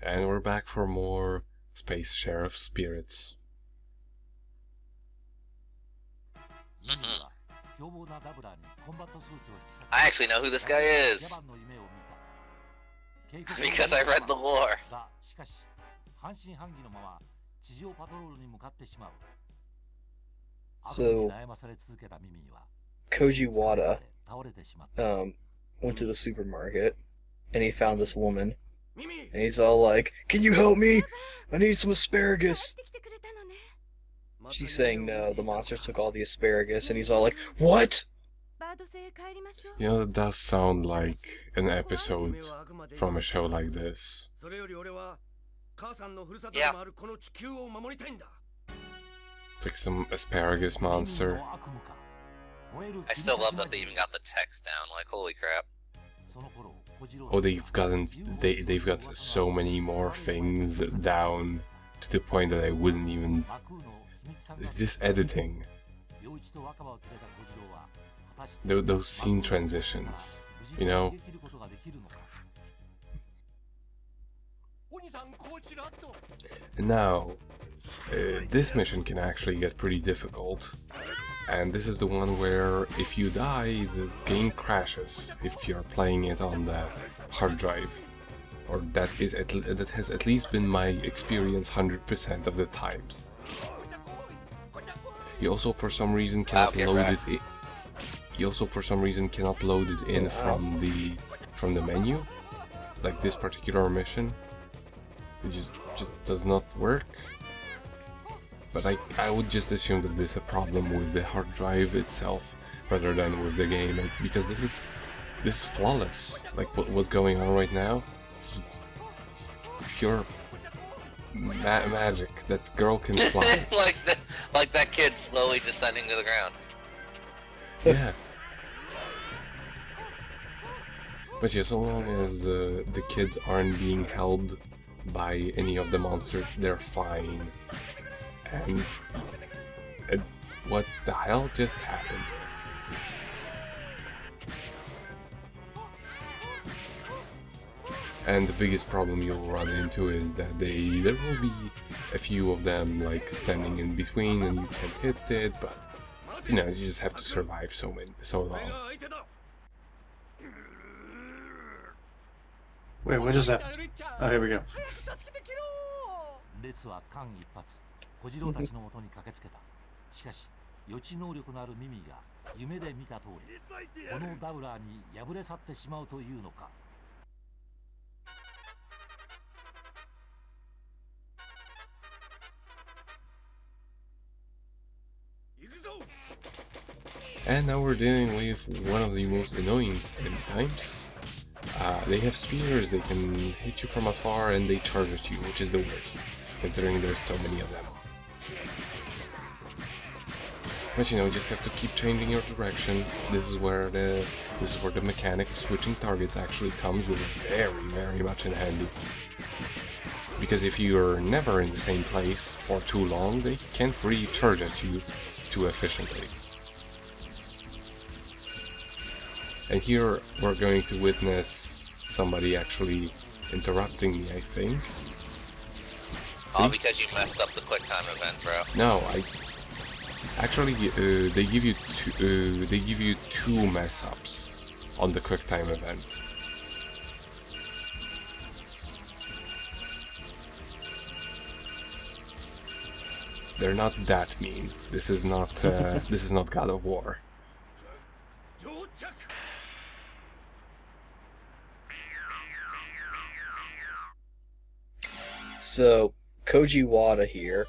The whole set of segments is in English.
And we're back for more Space Sheriff Spirits. I actually know who this guy is. Because I read the lore. So, Koji Wada went to the supermarket and he found this woman and he's all like, "Can you help me? I need some asparagus." She's saying no, the monster took all the asparagus and he's all like, "What?" You know, that does sound like an episode from a show like this. Yeah. It's like some asparagus monster. I still love that they even got the text down. Like, holy crap. Oh, they've got so many more things down to the point that I wouldn't even. This editing, those scene transitions, you know. And now, this mission can actually get pretty difficult. And this is the one where if you die, the game crashes if you're playing it on the hard drive. Or that has at least been my experience 100% of the times. You also for some reason cannot load it in. You also for some reason cannot load it in from the menu. Like this particular mission. It just does not work. But I would just assume that there's a problem with the hard drive itself rather than with the game, because this is flawless. Like what's going on right now, it's pure magic. That girl can fly. like that kid slowly descending to the ground. Yeah. But yeah, so long as the kids aren't being held by any of the monsters, they're fine. And what the hell just happened? And the biggest problem you'll run into is that there will be a few of them like standing in between and you can't hit it, but you know, you just have to survive so long. Wait, what just happened? Oh, here we go. 小次郎たちのもとに駆けつけた。しかし予知能力のあるミミが夢で見た通り、このダブラーに敗れ去ってしまうというのか。And now we're dealing with one of the most annoying times. They have spears, they can hit you from afar, and they charge at you, which is the worst, considering there's so many of them. But you know, you just have to keep changing your direction. This is where the mechanic of switching targets actually comes in very much in handy. Because if you're never in the same place for too long, they can't really charge at you too efficiently. And here we're going to witness somebody actually interrupting me, I think. All because you messed up the QuickTime event, bro. No, actually they give you two mess ups on the QuickTime event. They're not that mean. This is not God of War. So, Koji Wada here,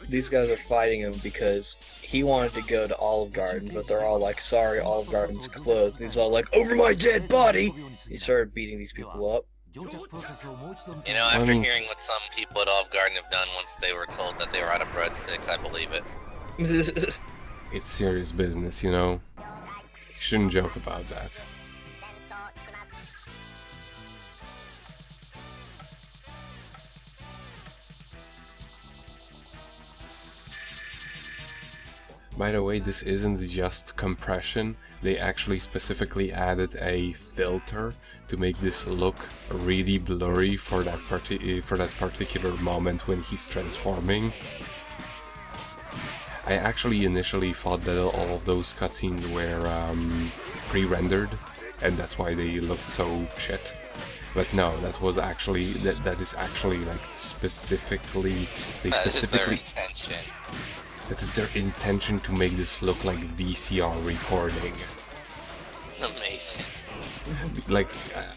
these guys are fighting him because he wanted to go to Olive Garden, but they're all like, sorry, Olive Garden's closed. And he's all like, over my dead body! He started beating these people up. You know, after hearing what some people at Olive Garden have done once they were told that they were out of breadsticks, I believe it. It's serious business, you know? You shouldn't joke about that. By the way, this isn't just compression, they actually specifically added a filter to make this look really blurry for that particular moment when he's transforming. I actually initially thought that all of those cutscenes were pre-rendered, and that's why they looked so shit. But no, that was actually that is actually like specifically That is their intention. That is their intention to make this look like VCR recording. Amazing. Like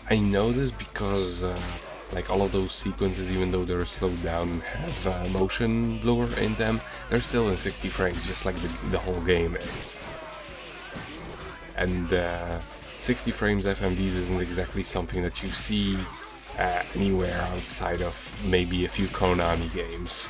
I know this because like all of those sequences, even though they're slowed down, have motion blur in them. They're still in 60 frames, just like the whole game is. And 60 frames FMVs isn't exactly something that you see anywhere outside of maybe a few Konami games.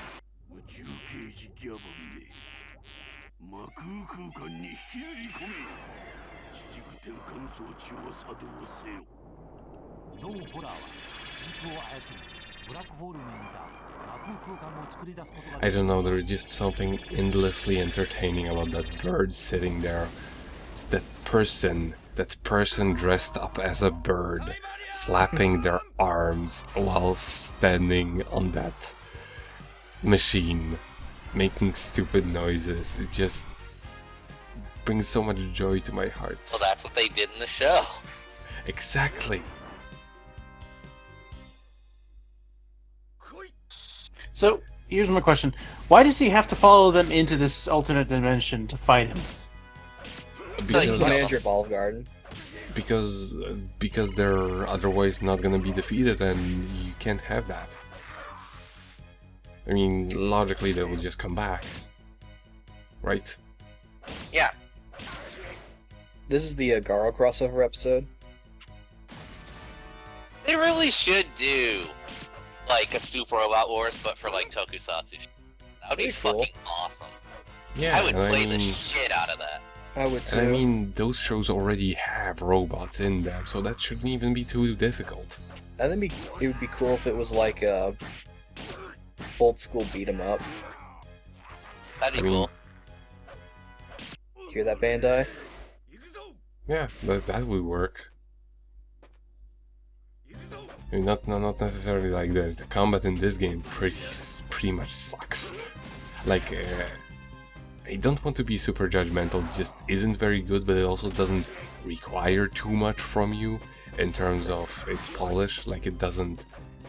I don't know, there's just something endlessly entertaining about that bird sitting there. That person dressed up as a bird, flapping their arms while standing on that machine, making stupid noises. It just brings so much joy to my heart. Well, that's what they did in the show. Exactly. So, here's my question. Why does he have to follow them into this alternate dimension to fight him? So He's you the know. manager of Olive Garden. Because they're otherwise not gonna be defeated, and you can't have that. I mean, logically they will just come back, right? Yeah. This is the Garo crossover episode. They really should do like a Super Robot Wars, but for like Tokusatsu. That would be Pretty cool. fucking awesome. Yeah, I would and play the mean, shit out of that. I would too. and I mean, those shows already have robots in them, so that shouldn't even be too difficult. I think it would be cool if it was like a old school beat 'em up. That'd be I mean, cool. Hear that, Bandai? Yeah, that would work. I mean, not necessarily like this. The combat in this game pretty much sucks. Like, I don't want to be super judgmental. It just isn't very good, but it also doesn't require too much from you in terms of its polish. Like, it doesn't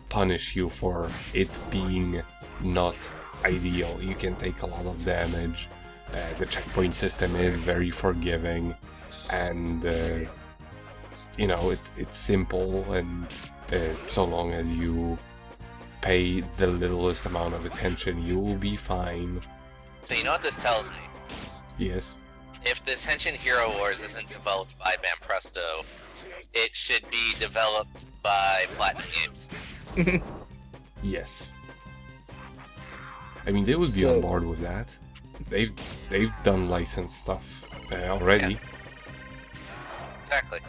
punish you for it being not ideal. You can take a lot of damage. The checkpoint system is very forgiving, and you know, it's simple, and so long as you pay the littlest amount of attention, you will be fine. So you know what this tells me? Yes. If this Henshin Hero Wars isn't developed by Banpresto, it should be developed by Platinum Games. Yes. I mean, they would be on board with that. They've done licensed stuff already. Yeah. Exactly.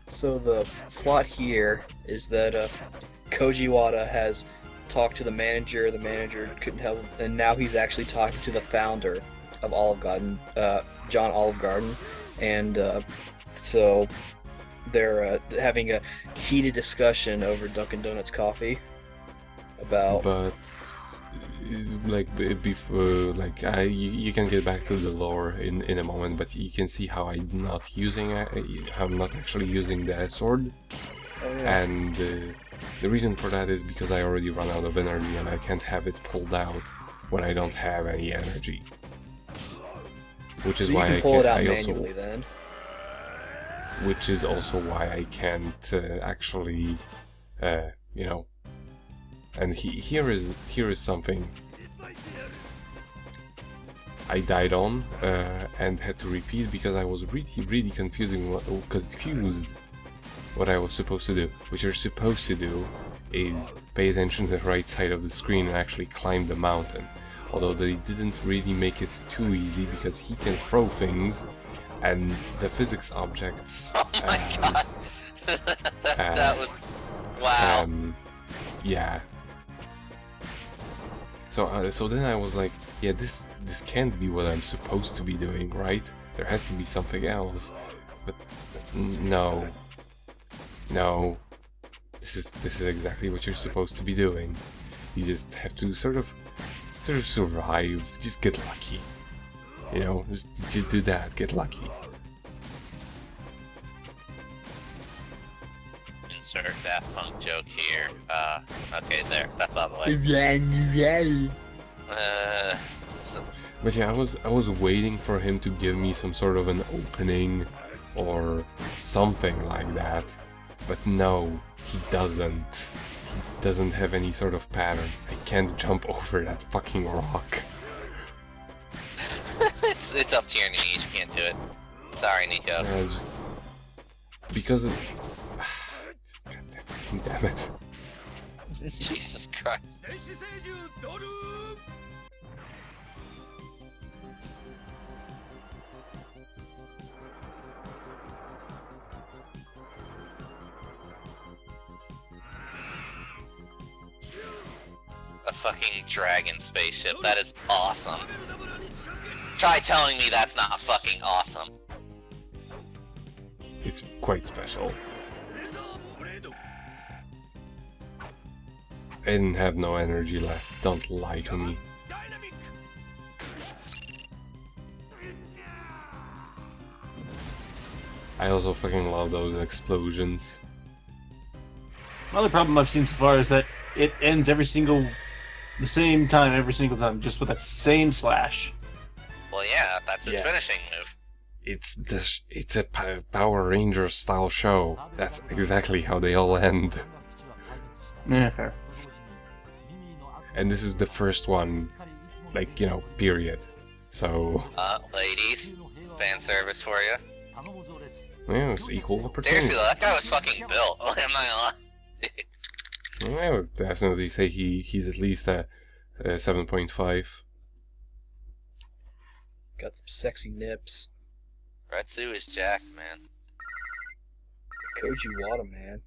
So the plot here is that Koji Wada has talked to the manager couldn't help, and now he's actually talking to the founder of Olive Garden, John Olive Garden, and so they're having a heated discussion over Dunkin' Donuts coffee about. But like before, like you can get back to the lore in a moment, but you can see how I'm not actually using the sword, and the reason for that is because I already run out of energy and I can't have it pulled out when I don't have any energy. Which is so you why can I pull can't. it out manually then. Which is also why I can't actually, you know. And here is something I died on and had to repeat because I was really confused what I was supposed to do. What you're supposed to do is pay attention to the right side of the screen and actually climb the mountain. Although they didn't really make it too easy because he can throw things and the physics objects. Oh my god! that was... wow. Yeah. So then I was like, yeah, this can't be what I'm supposed to be doing, right? There has to be something else. But no. No, this is exactly what you're supposed to be doing. You just have to sort of survive. Just get lucky. You know, just do that. Get lucky. Insert Daft Punk joke here. Okay, there. That's out of the way. So, But yeah, I was waiting for him to give me some sort of an opening or something like that. But no, he doesn't. He doesn't have any sort of pattern. I can't jump over that fucking rock. it's up to your knees. You can't do it. Sorry, Nico. Just because it. God damn it. Jesus Christ. A fucking dragon spaceship. That is awesome. Try telling me that's not fucking awesome. It's quite special. I didn't have no energy left. Don't lie to me. I also fucking love those explosions. The only problem I've seen so far is that it ends the same time every single time, just with that same slash. Well, yeah, that's his finishing move. It's a Power Rangers style show. That's exactly how they all end. Yeah, fair. And this is the first one, like, you know, period. So Ladies, fan service for you. yeah, it's equal opportunity. Seriously, though, that guy was fucking built. I'm not gonna lie. Dude. I would definitely say he's at least a 7.5. Got some sexy nips. Retsu is jacked, man. Koji Wada, man.